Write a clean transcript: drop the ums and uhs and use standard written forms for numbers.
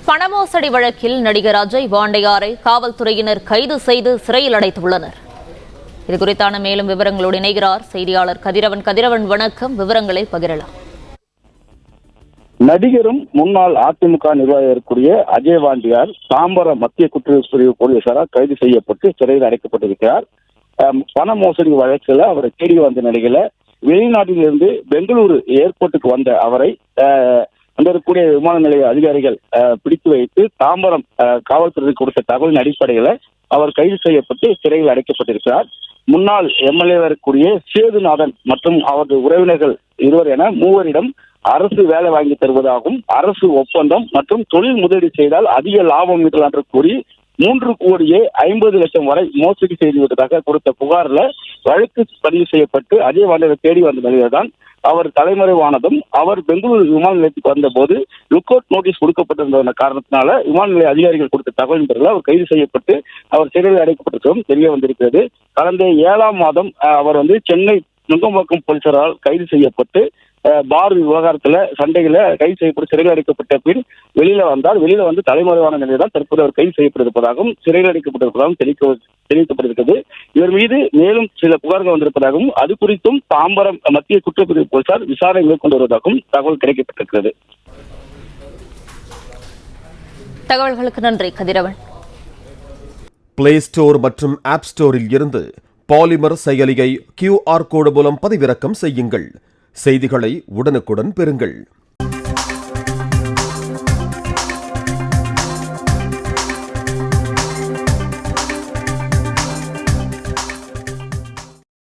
பணமோசடி வழக்கில் நடிகர் அஜய் வாண்டையாரை காவல்துறையினர் கைது செய்து சிறையில் அடைத்துள்ளனர். இதுகுறித்தான மேலும் விவரங்களோடு இணைகிறார் செய்தியாளர் கதிரவன். கதிரவன், வணக்கம். விவரங்களை பகிரலாம். நடிகரும் முன்னாள் அதிமுக நிர்வாகியாக இருக்கக்கூடிய அஜய் வாண்டியார் தாம்பரம் மத்திய குற்றவியல் பிரிவு போலீசாரால் கைது செய்யப்பட்டு சிறையில் அடைக்கப்பட்டிருக்கிறார். பண மோசடி வழக்கில் அவரை தேடி வந்த நிலையில வெளிநாட்டிலிருந்து பெங்களூரு ஏர்போர்ட்டுக்கு வந்த அவரை அங்க இருக்கக்கூடிய விமான நிலைய அதிகாரிகள் பிடித்து வைத்து தாம்பரம் காவல்துறை கொடுத்த தகவலின் அடிப்படையில அவர் கைது செய்யப்பட்டு சிறையில் அடைக்கப்பட்டிருக்கிறார். முன்னாள் எம்எல்ஏ இருக்கக்கூடிய சேதுநாதன் மற்றும் அவரது உறவினர்கள் இருவர் என மூவரிடம் அரசு வேலை வாங்கி தருவதாகவும் அரசு ஒப்பந்தம் மற்றும் தொழில் முதலீடு செய்தால் அதிக லாபம் ஈட்டலாம் என்று கூறி 3,50,00,000 வரை மோசடி செய்து விட்டதாக கொடுத்த புகார்ல வழக்கு பதிவு செய்யப்பட்டு அஜய் வாண்டியாரை தேடி வந்த நிலையில்தான் அவர் தலைமறைவானதும் அவர் பெங்களூரு விமான நிலையத்துக்கு வந்தபோது லுக் அவுட் நோட்டீஸ் கொடுக்கப்பட்டிருந்த காரணத்தினால விமான நிலைய அதிகாரிகள் கொடுத்த தகவலின் பேரில் அவர் கைது செய்யப்பட்டு அவர் சிறையில் அடைக்கப்பட்டிருக்கிறதும் தெரிய வந்திருக்கிறது. கடந்த 7ஆம் மாதம் அவர் சென்னை நுங்கம்பாக்கம் போலீசாரால் கைது செய்யப்பட்டு பார் விவகாரத்துல சண்டைகளை கைது செய்யப்பட்டு சிறையில் அடைக்கப்பட்ட பின் வெளியில வந்து தலைமறைவான நிலையில் தற்போது அவர் கைது செய்யப்பட்டிருப்பதாகவும் சிறையில் அடைக்கப்பட்டிருப்பதாகவும் தெரிவிக்கப்பட்டிருக்கிறது. இவர் மீது மேலும் சில புகார்கள் வந்திருப்பதாகவும் அது குறித்தும் தாம்பரம் மத்திய குற்றப்பிரிவு போலீசார் விசாரணை மேற்கொண்டு வருவதாகவும் தகவல் கிடைக்கப்பட்டிருக்கிறது. தகவல்களுக்கு நன்றி கதிரவன். பிளே ஸ்டோர் மற்றும் ஆப் ஸ்டோரில் இருந்து பாலிமர் செயலியை QR கோடு மூலம் பதிவிறக்கம் செய்யுங்கள். செய்திகளை உடனுக்குடன் பெறுங்கள்.